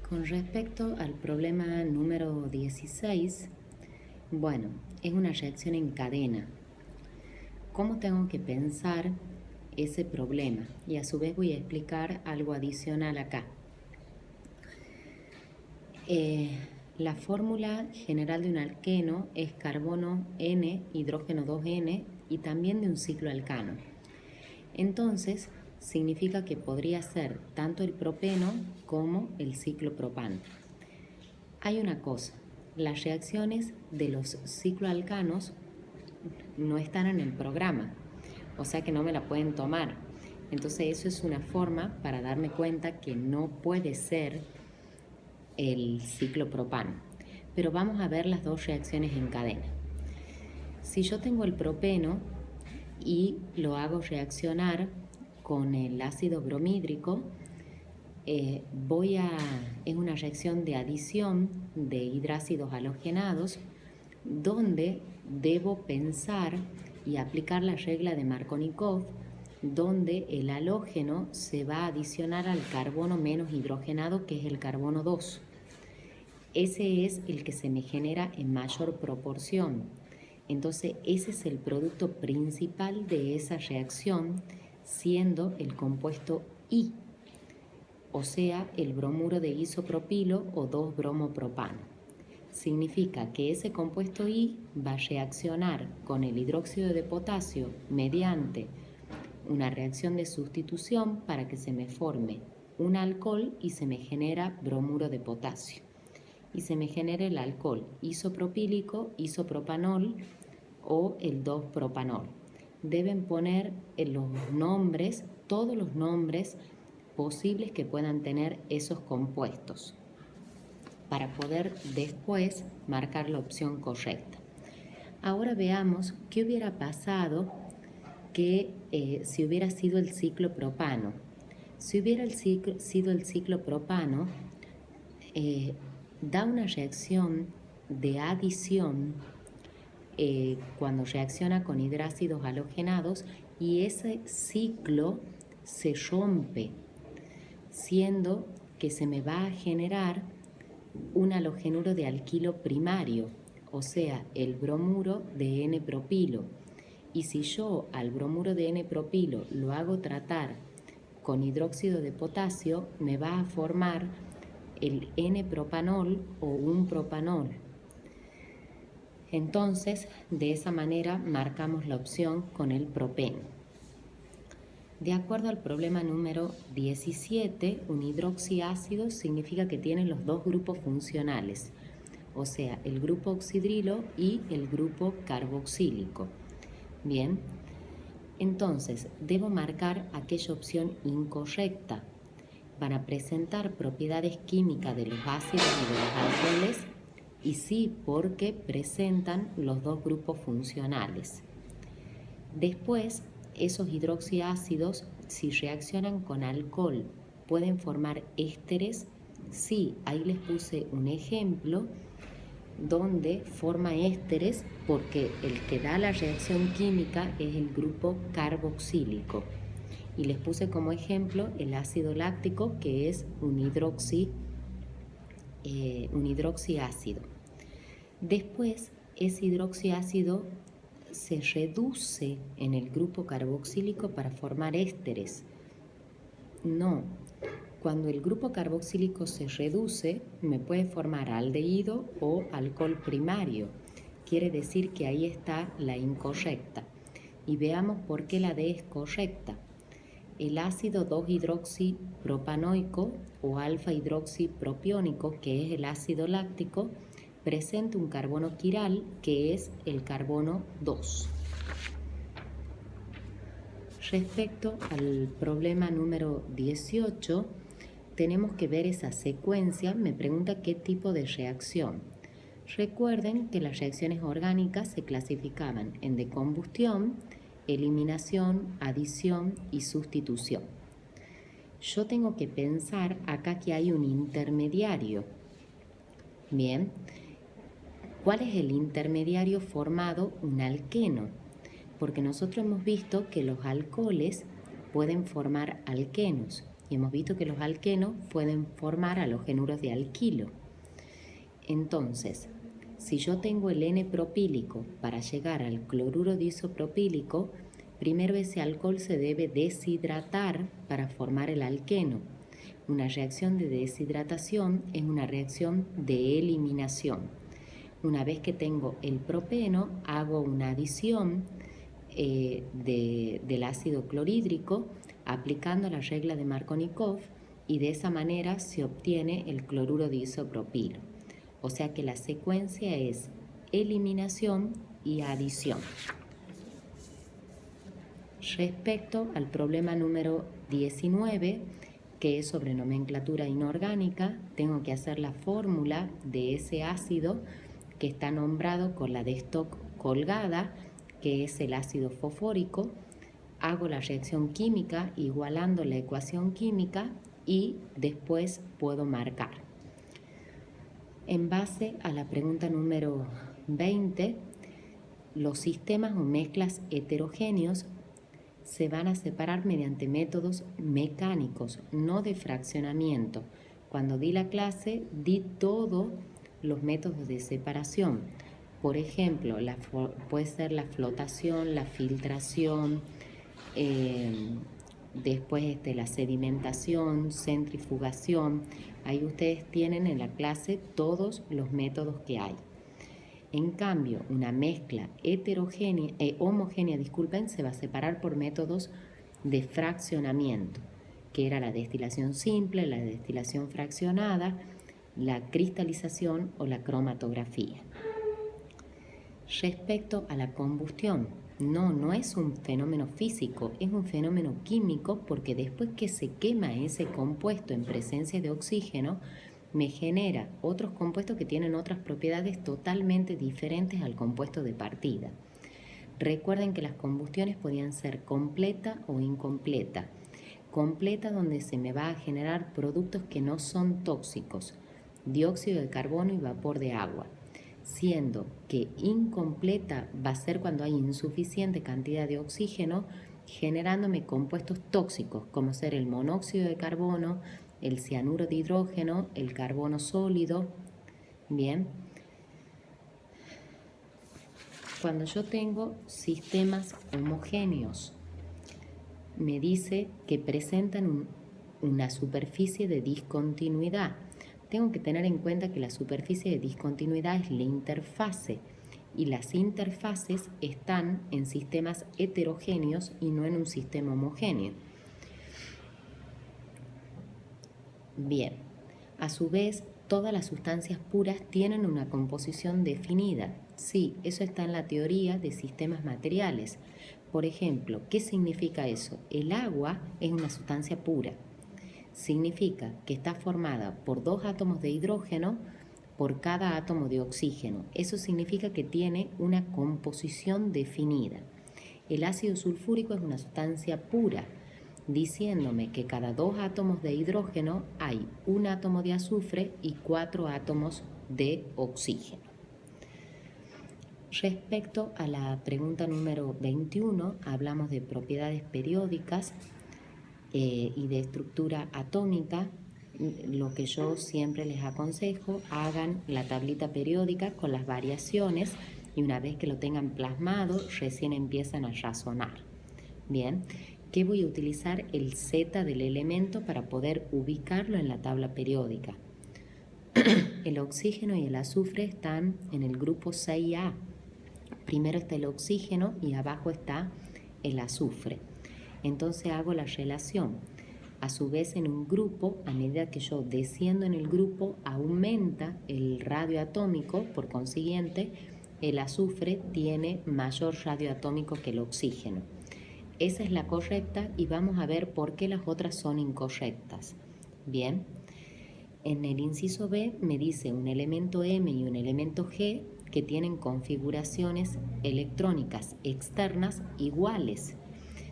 Con respecto al problema número 16, bueno, es una reacción en cadena. ¿Cómo tengo que pensar ese problema? Y a su vez voy a explicar algo adicional acá. La fórmula general de un alqueno es carbono N, hidrógeno 2N y también de un ciclo alcano. Entonces, significa que podría ser tanto el propeno como el ciclopropano. Hay una cosa, las reacciones de los cicloalcanos no están en el programa, o sea que no me la pueden tomar. Entonces eso es una forma para darme cuenta que no puede ser el ciclopropano. Pero vamos a ver las dos reacciones en cadena. Si yo tengo el propeno y lo hago reaccionar con el ácido bromhídrico, es una reacción de adición de hidrácidos halogenados donde debo pensar y aplicar la regla de Markovnikov, donde el halógeno se va a adicionar al carbono menos hidrogenado, que es el carbono 2. Ese es el que se me genera en mayor proporción. Entonces ese es el producto principal de esa reacción, siendo el compuesto I, o sea, el bromuro de isopropilo o 2-bromopropano. Significa que ese compuesto I va a reaccionar con el hidróxido de potasio mediante una reacción de sustitución para que se me forme un alcohol y se me genera bromuro de potasio. Y se me genera el alcohol isopropílico, isopropanol o el 2-propanol. Deben poner los nombres, todos los nombres posibles que puedan tener esos compuestos para poder después marcar la opción correcta. Ahora veamos qué hubiera pasado si hubiera sido el ciclopropano. Si hubiera sido el ciclopropano, da una reacción de adición cuando reacciona con hidrácidos halogenados y ese ciclo se rompe, siendo que se me va a generar un halogenuro de alquilo primario, o sea, el bromuro de N-propilo. Y si yo al bromuro de N-propilo lo hago tratar con hidróxido de potasio, me va a formar el N-propanol o un propanol. Entonces, de esa manera marcamos la opción con el propeno. De acuerdo al problema número 17, un hidroxiácido significa que tiene los dos grupos funcionales, o sea, el grupo oxidrilo y el grupo carboxílico. Bien, entonces debo marcar aquella opción incorrecta. Van a presentar propiedades químicas de los ácidos y de los alcoholes y sí, porque presentan los dos grupos funcionales. Después, esos hidroxiácidos, si reaccionan con alcohol, pueden formar ésteres. Sí, ahí les puse un ejemplo donde forma ésteres porque el que da la reacción química es el grupo carboxílico. Y les puse como ejemplo el ácido láctico, que es un hidroxiácido. Después, ese hidroxiácido se reduce en el grupo carboxílico para formar ésteres. No, cuando el grupo carboxílico se reduce, me puede formar aldehído o alcohol primario. Quiere decir que ahí está la incorrecta. Y veamos por qué la D es correcta. El ácido 2-hidroxipropanoico o alfa-hidroxipropiónico, que es el ácido láctico, presenta un carbono quiral que es el carbono 2. Respecto al problema número 18, tenemos que ver esa secuencia. Me pregunta qué tipo de reacción. Recuerden que las reacciones orgánicas se clasificaban en de combustión, eliminación, adición y sustitución. Yo tengo que pensar acá que hay un intermediario. Bien, ¿cuál es el intermediario formado? Un alqueno, porque nosotros hemos visto que los alcoholes pueden formar alquenos y hemos visto que los alquenos pueden formar halogenuros de alquilo. Entonces, si yo tengo el N-propílico para llegar al cloruro diisopropílico, primero ese alcohol se debe deshidratar para formar el alqueno. Una reacción de deshidratación es una reacción de eliminación. Una vez que tengo el propeno, hago una adición del ácido clorhídrico aplicando la regla de Markovnikov y de esa manera se obtiene el cloruro diisopropilo. O sea que la secuencia es eliminación y adición. Respecto al problema número 19, que es sobre nomenclatura inorgánica, tengo que hacer la fórmula de ese ácido que está nombrado con la de Stock colgada, que es el ácido fosfórico. Hago la reacción química igualando la ecuación química y después puedo marcar. En base a la pregunta número 20, los sistemas o mezclas heterogéneos se van a separar mediante métodos mecánicos, no de fraccionamiento. Cuando di la clase, di todos los métodos de separación. Por ejemplo, puede ser la flotación, la filtración, después la sedimentación, centrifugación. Ahí ustedes tienen en la clase todos los métodos que hay. En cambio, una mezcla homogénea, se va a separar por métodos de fraccionamiento, que era la destilación simple, la destilación fraccionada, la cristalización o la cromatografía. Respecto a la combustión, no es un fenómeno físico, es un fenómeno químico porque después que se quema ese compuesto en presencia de oxígeno, me genera otros compuestos que tienen otras propiedades totalmente diferentes al compuesto de partida. Recuerden que las combustiones podían ser completa o incompleta. Completa donde se me va a generar productos que no son tóxicos, dióxido de carbono y vapor de agua. Siendo que incompleta va a ser cuando hay insuficiente cantidad de oxígeno, generándome compuestos tóxicos como ser el monóxido de carbono, el cianuro de hidrógeno, el carbono sólido. Bien. Cuando yo tengo sistemas homogéneos, me dice que presentan una superficie de discontinuidad. Tengo que tener en cuenta que la superficie de discontinuidad es la interfase y las interfaces están en sistemas heterogéneos y no en un sistema homogéneo. Bien, a su vez, todas las sustancias puras tienen una composición definida. Sí, eso está en la teoría de sistemas materiales. Por ejemplo, ¿qué significa eso? El agua es una sustancia pura. Significa que está formada por 2 átomos de hidrógeno por cada átomo de oxígeno. Eso significa que tiene una composición definida. El ácido sulfúrico es una sustancia pura, diciéndome que cada 2 átomos de hidrógeno hay 1 átomo de azufre y 4 átomos de oxígeno. Respecto a la pregunta número 21, hablamos de propiedades periódicas y de estructura atómica. Lo que yo siempre les aconsejo, hagan la tablita periódica con las variaciones y una vez que lo tengan plasmado, recién empiezan a razonar. Bien, ¿qué voy a utilizar? El Z del elemento para poder ubicarlo en la tabla periódica. El oxígeno y el azufre están en el grupo 6A. Primero está el oxígeno y abajo está el azufre. Entonces hago la relación. A su vez, en un grupo, a medida que yo desciendo en el grupo, aumenta el radio atómico, por consiguiente, el azufre tiene mayor radio atómico que el oxígeno. Esa es la correcta y vamos a ver por qué las otras son incorrectas. Bien, en el inciso B me dice un elemento M y un elemento G que tienen configuraciones electrónicas externas iguales.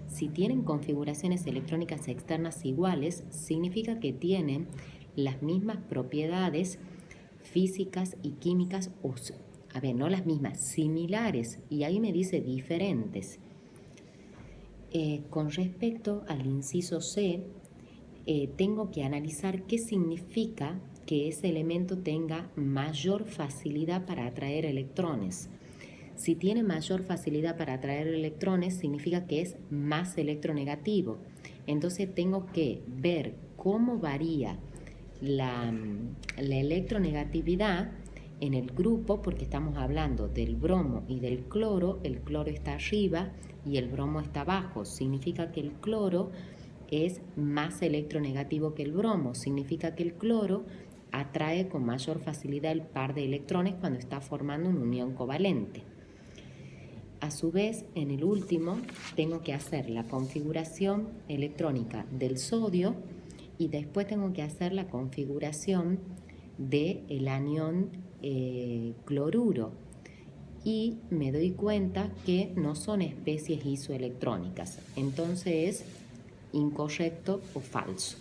Si tienen configuraciones electrónicas externas iguales, significa que tienen las mismas propiedades físicas y químicas, no las mismas, similares, y ahí me dice diferentes. Con respecto al inciso C, tengo que analizar qué significa que ese elemento tenga mayor facilidad para atraer electrones. Si tiene mayor facilidad para atraer electrones, significa que es más electronegativo. Entonces tengo que ver cómo varía la electronegatividad en el grupo, porque estamos hablando del bromo y del cloro. El cloro está arriba y el bromo está abajo. Significa que el cloro es más electronegativo que el bromo. Significa que el cloro atrae con mayor facilidad el par de electrones cuando está formando una unión covalente. A su vez, en el último, tengo que hacer la configuración electrónica del sodio y después tengo que hacer la configuración del anión cloruro. Y me doy cuenta que no son especies isoelectrónicas. Entonces es incorrecto o falso.